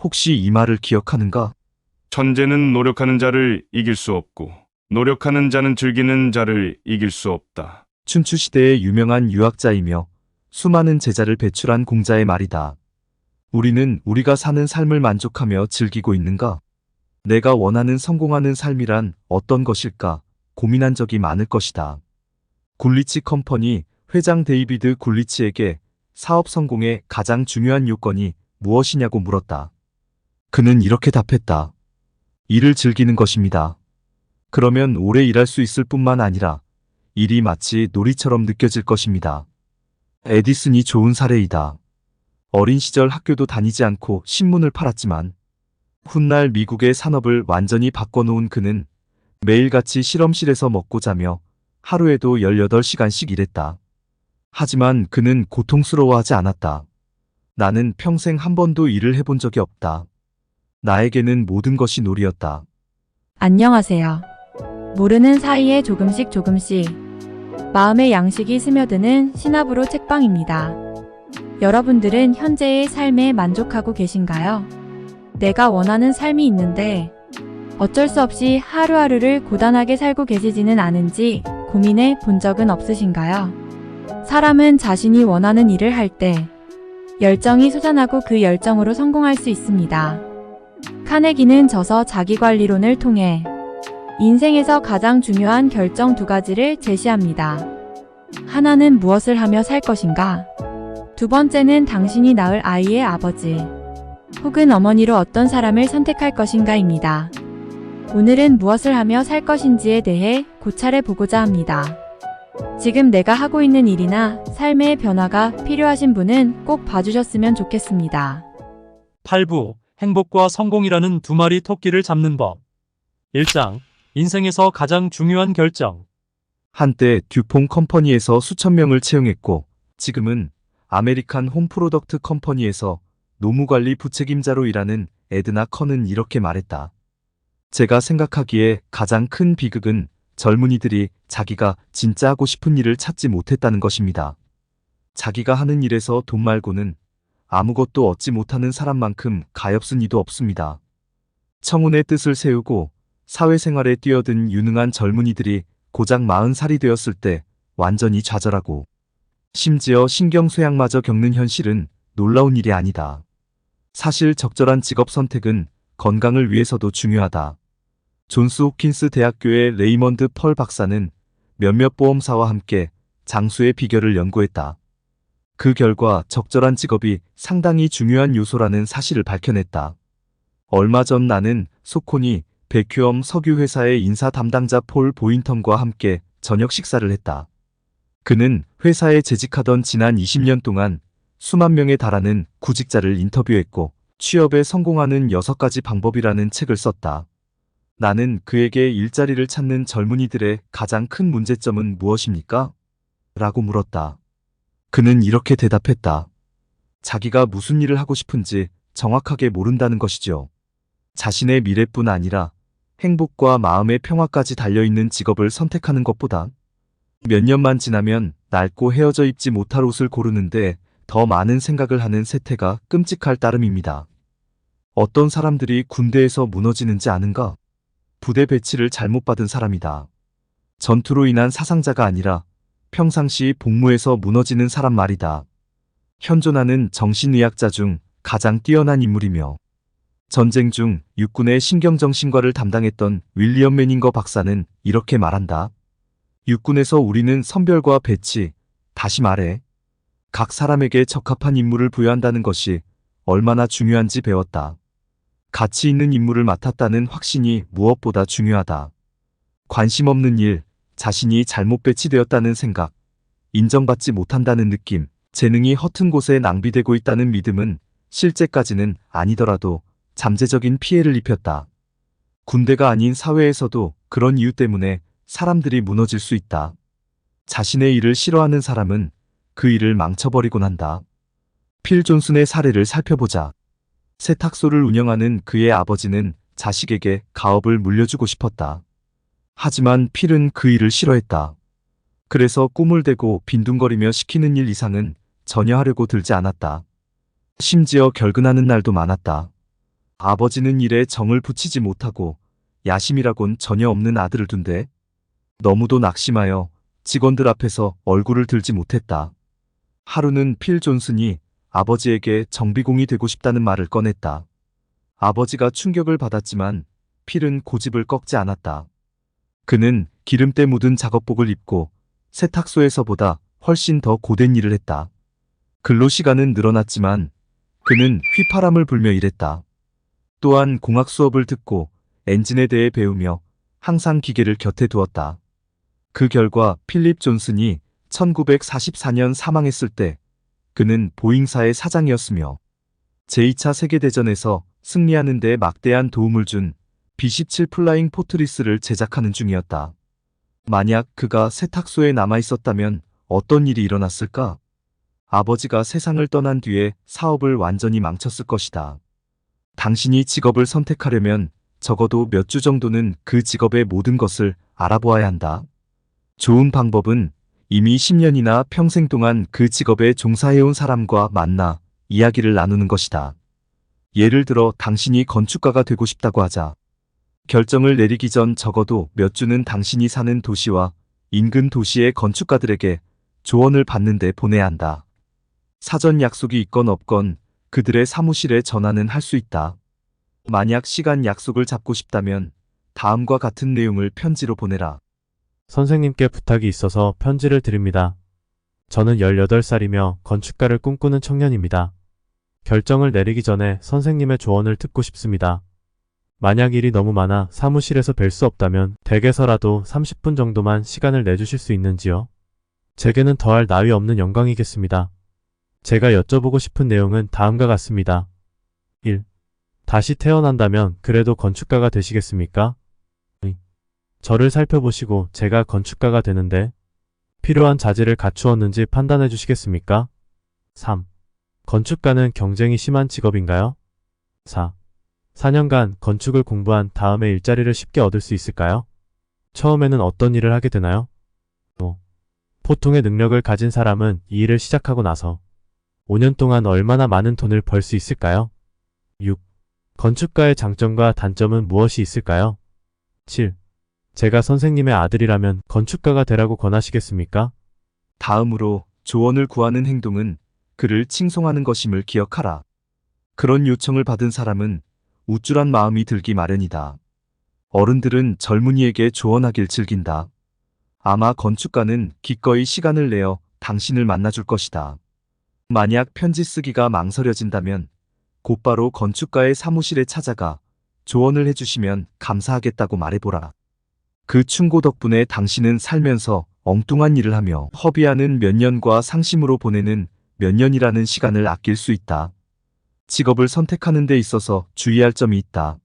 혹시 이 말을 기억하는가? 천재는 노력하는 자를 이길 수 없고 노력하는 자는 즐기는 자를 이길 수 없다. 춘추시대의 유명한 유학자이며 수많은 제자를 배출한 공자의 말이다. 우리는 우리가 사는 삶을 만족하며 즐기고 있는가? 내가 원하는 성공하는 삶이란 어떤 것일까? 고민한 적이 많을 것이다. 굴리치 컴퍼니 회장 데이비드 굴리치에게 사업 성공의 가장 중요한 요건이 무엇이냐고 물었다. 그는 이렇게 답했다. 일을 즐기는 것입니다. 그러면 오래 일할 수 있을 뿐만 아니라 일이 마치 놀이처럼 느껴질 것입니다. 에디슨이 좋은 사례이다. 어린 시절 학교도 다니지 않고 신문을 팔았지만 훗날 미국의 산업을 완전히 바꿔놓은 그는 매일같이 실험실에서 먹고 자며 하루에도 18시간씩 일했다. 하지만 그는 고통스러워하지 않았다. 나는 평생 한 번도 일을 해본 적이 없다. 나에게는 모든 것이 놀이였다. 안녕하세요. 모르는 사이에 조금씩 마음의 양식이 스며드는 시나브로 책방입니다. 여러분들은 현재의 삶에 만족하고 계신가요? 내가 원하는 삶이 있는데 어쩔 수 없이 하루하루를 고단하게 살고 계시지는 않은지 고민해 본 적은 없으신가요? 사람은 자신이 원하는 일을 할 때 열정이 솟아나고 그 열정으로 성공할 수 있습니다. 카네기는 저서 자기관리론을 통해 인생에서 가장 중요한 결정 2가지를 제시합니다. 하나는 무엇을 하며 살 것인가? 두 번째는 당신이 낳을 아이의 아버지 혹은 어머니로 어떤 사람을 선택할 것인가입니다. 오늘은 무엇을 하며 살 것인지에 대해 고찰해 보고자 합니다. 지금 내가 하고 있는 일이나 삶의 변화가 필요하신 분은 꼭 봐주셨으면 좋겠습니다. 8부 행복과 성공이라는 두 마리 토끼를 잡는 법. 1장 인생에서 가장 중요한 결정. 한때 듀퐁 컴퍼니에서 수천 명을 채용했고 지금은 아메리칸 홈프로덕트 컴퍼니에서 노무관리 부책임자로 일하는 에드나 컨은 이렇게 말했다. 제가 생각하기에 가장 큰 비극은 젊은이들이 자기가 진짜 하고 싶은 일을 찾지 못했다는 것입니다. 자기가 하는 일에서 돈 말고는 아무것도 얻지 못하는 사람만큼 가엾은 이도 없습니다. 청운의 뜻을 세우고 사회생활에 뛰어든 유능한 젊은이들이 고작 40살이 되었을 때 완전히 좌절하고 심지어 신경쇠약마저 겪는 현실은 놀라운 일이 아니다. 사실 적절한 직업 선택은 건강을 위해서도 중요하다. 존스 홉킨스 대학교의 레이먼드 펄 박사는 몇몇 보험사와 함께 장수의 비결을 연구했다. 그 결과 적절한 직업이 상당히 중요한 요소라는 사실을 밝혀냈다. 얼마 전 나는 소코니 백큐엄 석유회사의 인사 담당자 폴 보인턴과 함께 저녁 식사를 했다. 그는 회사에 재직하던 지난 20년 동안 수만 명에 달하는 구직자를 인터뷰했고 취업에 성공하는 6가지 방법이라는 책을 썼다. 나는 그에게 일자리를 찾는 젊은이들의 가장 큰 문제점은 무엇입니까? 라고 물었다. 그는 이렇게 대답했다. 자기가 무슨 일을 하고 싶은지 정확하게 모른다는 것이죠. 자신의 미래뿐 아니라 행복과 마음의 평화까지 달려있는 직업을 선택하는 것보다 몇 년만 지나면 낡고 헤어져 입지 못할 옷을 고르는데 더 많은 생각을 하는 세태가 끔찍할 따름입니다. 어떤 사람들이 군대에서 무너지는지 아는가? 부대 배치를 잘못 받은 사람이다. 전투로 인한 사상자가 아니라 평상시 복무에서 무너지는 사람 말이다. 현존하는 정신의학자 중 가장 뛰어난 인물이며 전쟁 중 육군의 신경정신과를 담당했던 윌리엄 매닝거 박사는 이렇게 말한다. 육군에서 우리는 선별과 배치, 다시 말해 각 사람에게 적합한 임무를 부여한다는 것이 얼마나 중요한지 배웠다. 가치 있는 임무를 맡았다는 확신이 무엇보다 중요하다. 관심 없는 일, 자신이 잘못 배치되었다는 생각, 인정받지 못한다는 느낌, 재능이 허튼 곳에 낭비되고 있다는 믿음은 실제까지는 아니더라도 잠재적인 피해를 입혔다. 군대가 아닌 사회에서도 그런 이유 때문에 사람들이 무너질 수 있다. 자신의 일을 싫어하는 사람은 그 일을 망쳐버리곤 한다. 필 존슨의 사례를 살펴보자. 세탁소를 운영하는 그의 아버지는 자식에게 가업을 물려주고 싶었다. 하지만 필은 그 일을 싫어했다. 그래서 꿈을 대고 빈둥거리며 시키는 일 이상은 전혀 하려고 들지 않았다. 심지어 결근하는 날도 많았다. 아버지는 일에 정을 붙이지 못하고 야심이라곤 전혀 없는 아들을 둔데 너무도 낙심하여 직원들 앞에서 얼굴을 들지 못했다. 하루는 필 존슨이 아버지에게 정비공이 되고 싶다는 말을 꺼냈다. 아버지가 충격을 받았지만 필은 고집을 꺾지 않았다. 그는 기름때 묻은 작업복을 입고 세탁소에서보다 훨씬 더 고된 일을 했다. 근로시간은 늘어났지만 그는 휘파람을 불며 일했다. 또한 공학 수업을 듣고 엔진에 대해 배우며 항상 기계를 곁에 두었다. 그 결과 필립 존슨이 1944년 사망했을 때 그는 보잉사의 사장이었으며 제2차 세계대전에서 승리하는 데 막대한 도움을 준 B-17 플라잉 포트리스를 제작하는 중이었다. 만약 그가 세탁소에 남아 있었다면 어떤 일이 일어났을까? 아버지가 세상을 떠난 뒤에 사업을 완전히 망쳤을 것이다. 당신이 직업을 선택하려면 적어도 몇 주 정도는 그 직업의 모든 것을 알아보아야 한다. 좋은 방법은 이미 10년이나 평생 동안 그 직업에 종사해온 사람과 만나 이야기를 나누는 것이다. 예를 들어 당신이 건축가가 되고 싶다고 하자. 결정을 내리기 전 적어도 몇 주는 당신이 사는 도시와 인근 도시의 건축가들에게 조언을 받는 데 보내야 한다. 사전 약속이 있건 없건 그들의 사무실에 전화는 할 수 있다. 만약 시간 약속을 잡고 싶다면 다음과 같은 내용을 편지로 보내라. 선생님께 부탁이 있어서 편지를 드립니다. 저는 18살이며 건축가를 꿈꾸는 청년입니다. 결정을 내리기 전에 선생님의 조언을 듣고 싶습니다. 만약 일이 너무 많아 사무실에서 뵐 수 없다면 댁에서라도 30분 정도만 시간을 내주실 수 있는지요? 제게는 더할 나위 없는 영광이겠습니다. 제가 여쭤보고 싶은 내용은 다음과 같습니다. 1. 다시 태어난다면 그래도 건축가가 되시겠습니까? 2. 저를 살펴보시고 제가 건축가가 되는데 필요한 자질을 갖추었는지 판단해 주시겠습니까? 3. 건축가는 경쟁이 심한 직업인가요? 4. 4년간 건축을 공부한 다음에 일자리를 쉽게 얻을 수 있을까요? 처음에는 어떤 일을 하게 되나요? 5. 보통의 능력을 가진 사람은 이 일을 시작하고 나서 5년 동안 얼마나 많은 돈을 벌 수 있을까요? 6. 건축가의 장점과 단점은 무엇이 있을까요? 7. 제가 선생님의 아들이라면 건축가가 되라고 권하시겠습니까? 다음으로 조언을 구하는 행동은 그를 칭송하는 것임을 기억하라. 그런 요청을 받은 사람은 우쭐한 마음이 들기 마련이다. 어른들은 젊은이에게 조언하길 즐긴다. 아마 건축가는 기꺼이 시간을 내어 당신을 만나줄 것이다. 만약 편지 쓰기가 망설여진다면 곧바로 건축가의 사무실에 찾아가 조언을 해주시면 감사하겠다고 말해보라. 그 충고 덕분에 당신은 살면서 엉뚱한 일을 하며 허비하는 몇 년과 상심으로 보내는 몇 년이라는 시간을 아낄 수 있다. 직업을 선택하는 데 있어서 주의할 점이 있다.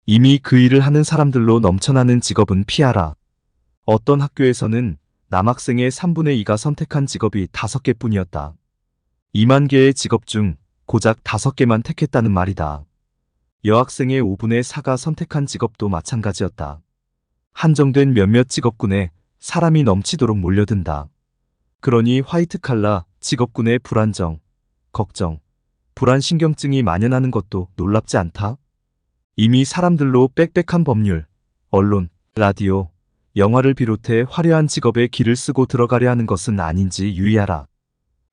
이미 그 일을 하는 사람들로 넘쳐나는 직업은 피하라. 어떤 학교에서는 남학생의 3분의 2가 선택한 직업이 5개뿐이었다. 2만 개의 직업 중 고작 5개만 택했다는 말이다. 여학생의 5분의 4가 선택한 직업도 마찬가지였다. 한정된 몇몇 직업군에 사람이 넘치도록 몰려든다. 그러니 화이트칼라 직업군의 불안정, 걱정, 불안신경증이 만연하는 것도 놀랍지 않다. 이미 사람들로 빽빽한 법률, 언론, 라디오, 영화를 비롯해 화려한 직업에 길을 쓰고 들어가려 하는 것은 아닌지 유의하라.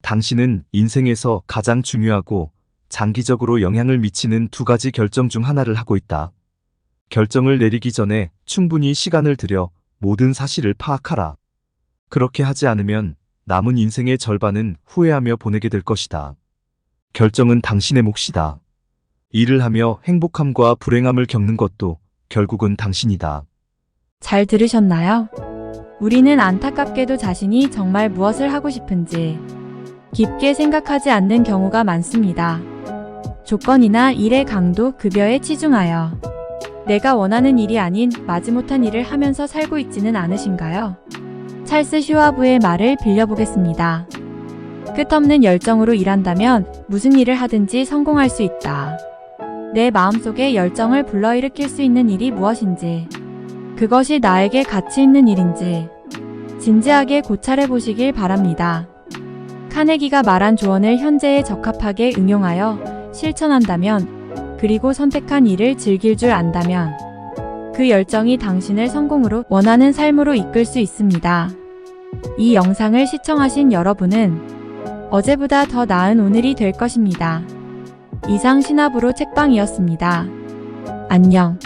당신은 인생에서 가장 중요하고 장기적으로 영향을 미치는 2가지 결정 중 하나를 하고 있다. 결정을 내리기 전에 충분히 시간을 들여 모든 사실을 파악하라. 그렇게 하지 않으면 남은 인생의 절반은 후회하며 보내게 될 것이다. 결정은 당신의 몫이다. 일을 하며 행복함과 불행함을 겪는 것도 결국은 당신이다. 잘 들으셨나요? 우리는 안타깝게도 자신이 정말 무엇을 하고 싶은지 깊게 생각하지 않는 경우가 많습니다. 조건이나 일의 강도, 급여에 치중하여 내가 원하는 일이 아닌 마지못한 일을 하면서 살고 있지는 않으신가요? 찰스 슈와브의 말을 빌려보겠습니다. 끝없는 열정으로 일한다면 무슨 일을 하든지 성공할 수 있다. 내 마음속에 열정을 불러일으킬 수 있는 일이 무엇인지, 그것이 나에게 가치 있는 일인지 진지하게 고찰해 보시길 바랍니다. 카네기가 말한 조언을 현재에 적합하게 응용하여 실천한다면 그리고 선택한 일을 즐길 줄 안다면 그 열정이 당신을 성공으로 원하는 삶으로 이끌 수 있습니다. 이 영상을 시청하신 여러분은 어제보다 더 나은 오늘이 될 것입니다. 이상 신압으로 책방이었습니다. 안녕.